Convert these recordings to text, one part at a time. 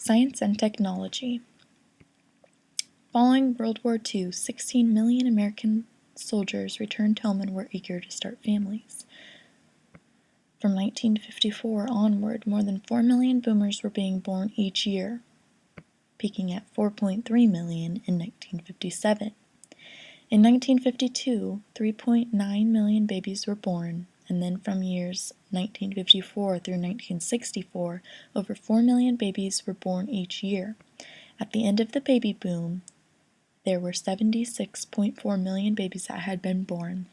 Science and technology. Following World War II, 16 million American soldiers returned home and were eager to start families. From 1954 onward, more than 4 million boomers were being born each year, peaking at 4.3 million in 1957. In 1952, 3.9 million babies were born, and then from years 1954 through 1964, over 4 million babies were born each year. At the end of the baby boom, there were 76.4 million babies that had been born.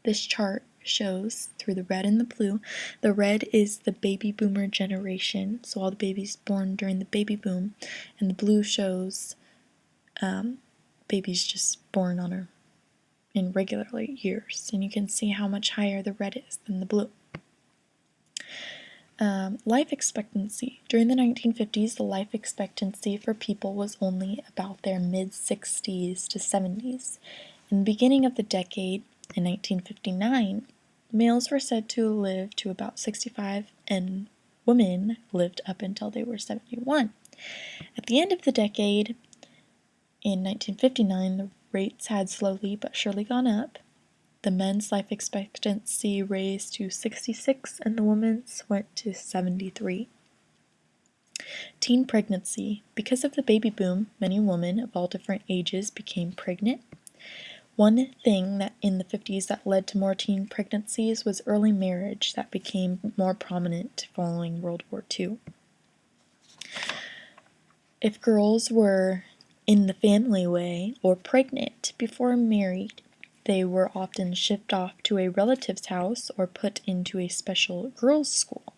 This chart shows, through the red and the blue, the red is the baby boomer generation, so all the babies born during the baby boom, and the blue shows babies just born in regular years, and you can see how much higher the red is than the blue. Life expectancy. During the 1950s, the life expectancy for people was only about their mid-60s to 70s. In the beginning of the decade, in 1959, males were said to live to about 65, and women lived up until they were 71. At the end of the decade, in 1959, the rates had slowly but surely gone up. The men's life expectancy raised to 66, and the women's went to 73. Teen pregnancy. Because of the baby boom, many women of all different ages became pregnant. One thing that in the 50s that led to more teen pregnancies was early marriage that became more prominent following World War II. If girls were in the family way or pregnant before married, they were often shipped off to a relative's house or put into a special girls' school.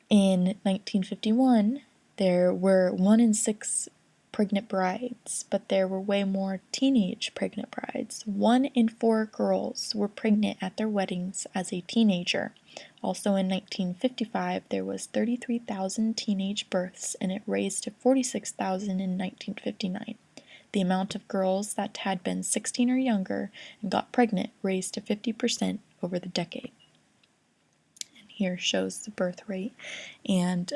In 1951, there were 1 in 6 pregnant brides, but there were way more teenage pregnant brides. 1 in 4 girls were pregnant at their weddings as a teenager. Also in 1955, there was 33,000 teenage births, and it raised to 46,000 in 1959. The amount of girls that had been 16 or younger and got pregnant raised to 50% over the decade. And here shows the birth rate, and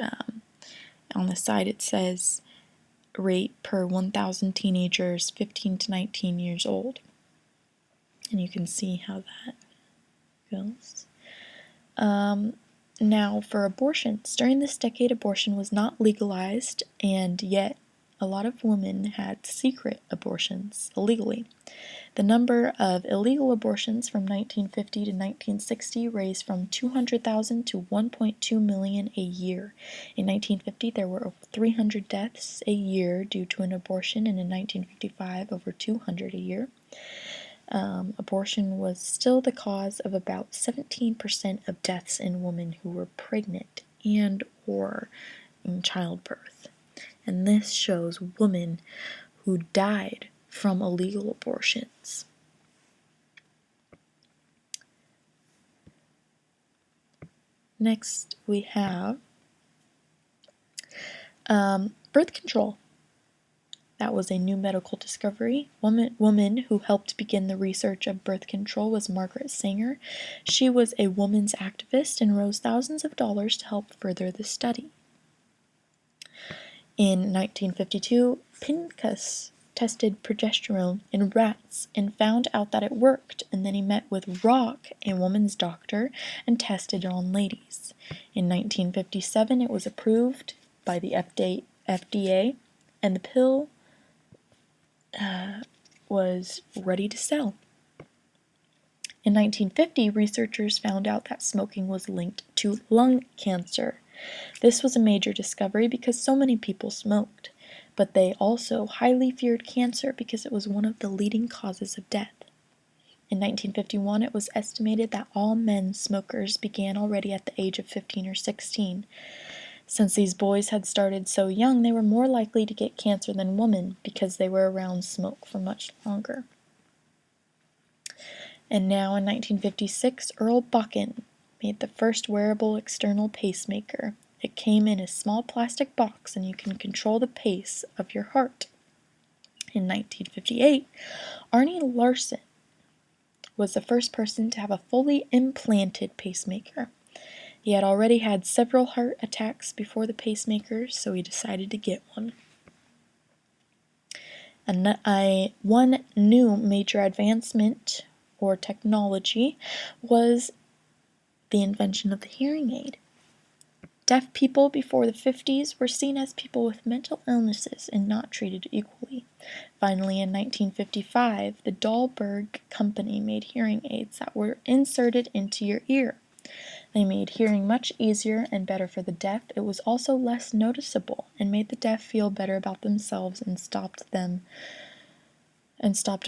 on the side it says rate per 1,000 teenagers 15 to 19 years old. And you can see how that goes. Now for abortions. During this decade, abortion was not legalized, and yet a lot of women had secret abortions illegally. The number of illegal abortions from 1950 to 1960 raised from 200,000 to 1.2 million a year. In 1950, there were over 300 deaths a year due to an abortion, and in 1955, over 200 a year. Abortion was still the cause of about 17% of deaths in women who were pregnant and or in childbirth. And this shows women who died from illegal abortions. Next, we have birth control. That was a new medical discovery. Woman who helped begin the research of birth control was Margaret Sanger. She was a woman's activist and rose thousands of dollars to help further the study. In 1952, Pincus tested progesterone in rats and found out that it worked, and then he met with Rock, a woman's doctor, and tested it on ladies. In 1957, it was approved by the FDA, and the pill was ready to sell. In 1950, researchers found out that smoking was linked to lung cancer. This was a major discovery because so many people smoked, but they also highly feared cancer because it was one of the leading causes of death. In 1951, it was estimated that all men smokers began already at the age of 15 or 16. Since these boys had started so young, they were more likely to get cancer than women because they were around smoke for much longer. And now in 1956, Earl Buchan made the first wearable external pacemaker. It came in a small plastic box, and you can control the pace of your heart. In 1958, Arne Larsen was the first person to have a fully implanted pacemaker. He had already had several heart attacks before the pacemaker, so he decided to get one. One new major advancement or technology was the invention of the hearing aid. Deaf people before the 50s were seen as people with mental illnesses and not treated equally. Finally, in 1955, the Dahlberg Company made hearing aids that were inserted into your ear. They made hearing much easier and better for the deaf. It was also less noticeable and made the deaf feel better about themselves and stopped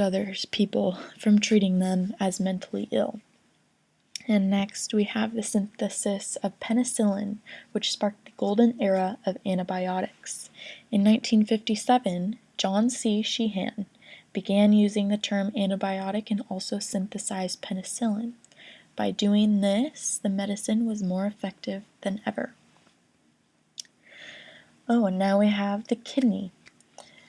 other people from treating them as mentally ill. And next we have the synthesis of penicillin, which sparked the golden era of antibiotics. In 1957, John C. Sheehan began using the term antibiotic and also synthesized penicillin. By doing this, the medicine was more effective than ever. Oh, and now we have the kidney.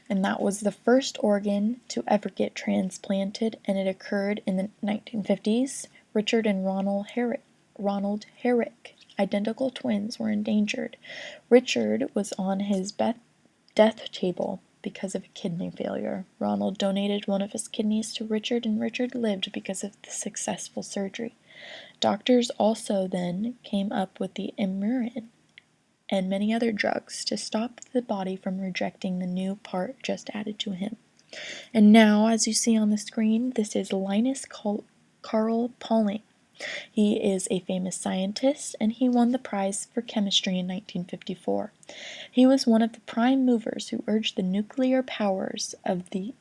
And that was the first organ to ever get transplanted, and it occurred in the 1950s. Richard and Ronald Herrick, identical twins, were endangered. Richard was on his death table because of a kidney failure. Ronald donated one of his kidneys to Richard, and Richard lived because of the successful surgery. Doctors also then came up with the Imurin and many other drugs to stop the body from rejecting the new part just added to him. And now, as you see on the screen, this is Linus Carl Pauling. He is a famous scientist, and he won the prize for chemistry in 1954. He was one of the prime movers who urged the nuclear powers, the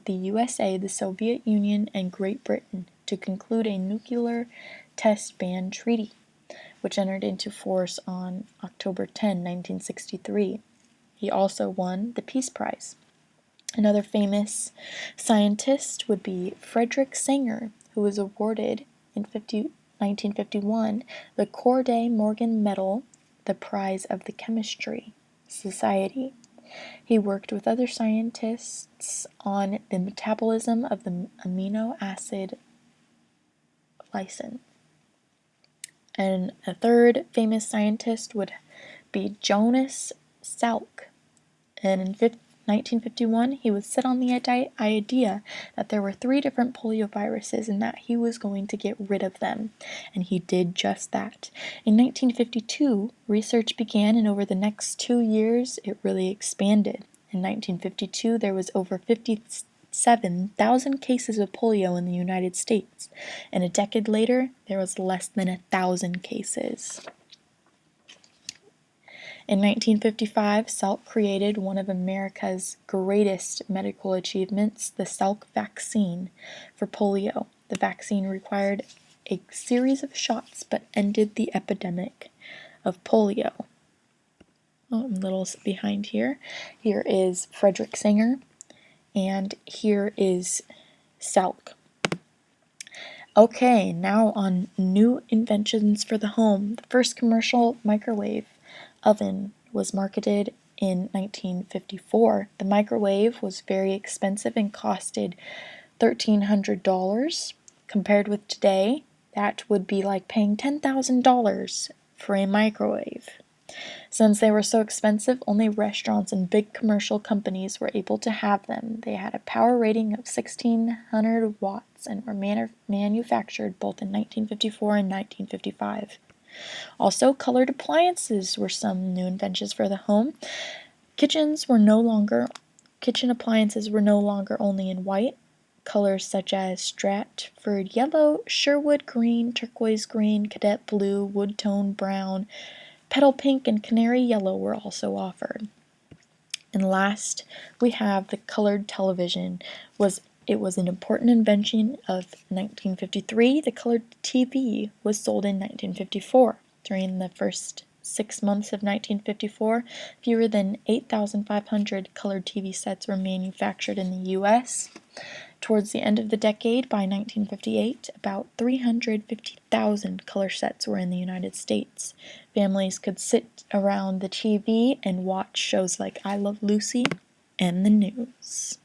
USA, the Soviet Union, and Great Britain, to conclude a nuclear test ban treaty, which entered into force on October 10, 1963. He also won the Peace Prize. Another famous scientist would be Frederick Sanger, who was awarded in 1951 the Corday-Morgan Medal, the prize of the Chemistry Society. He worked with other scientists on the metabolism of the amino acid lysine. And a third famous scientist would be Jonas Salk. And in 1951, he would sit on the idea that there were 3 different polioviruses and that he was going to get rid of them. And he did just that. In 1952, research began, and over the next 2 years, it really expanded. In 1952, there was over 57,000 cases of polio in the United States, and a decade later, there was less than 1,000 cases. In 1955, Salk created one of America's greatest medical achievements, the Salk vaccine for polio. The vaccine required a series of shots but ended the epidemic of polio. Oh, I'm a little behind here. Here is Frederick Sanger, and here is Salk. Okay, now on new inventions for the home. The first commercial microwave oven was marketed in 1954. The microwave was very expensive and costed $1,300. Compared with today, that would be like paying $10,000 for a microwave. Since they were so expensive, only restaurants and big commercial companies were able to have them. They had a power rating of 1,600 watts and were manufactured both in 1954 and 1955. Also, colored appliances were some new inventions for the home. Kitchen appliances were no longer only in white. Colors such as Stratford yellow, Sherwood green, turquoise green, cadet blue, wood tone brown, petal pink, and canary yellow were also offered. And last, we have the colored television. It was an important invention of 1953. The colored TV was sold in 1954. During the first 6 months of 1954, fewer than 8,500 colored TV sets were manufactured in the U.S. Towards the end of the decade, by 1958, about 350,000 color sets were in the United States. Families could sit around the TV and watch shows like I Love Lucy and the news.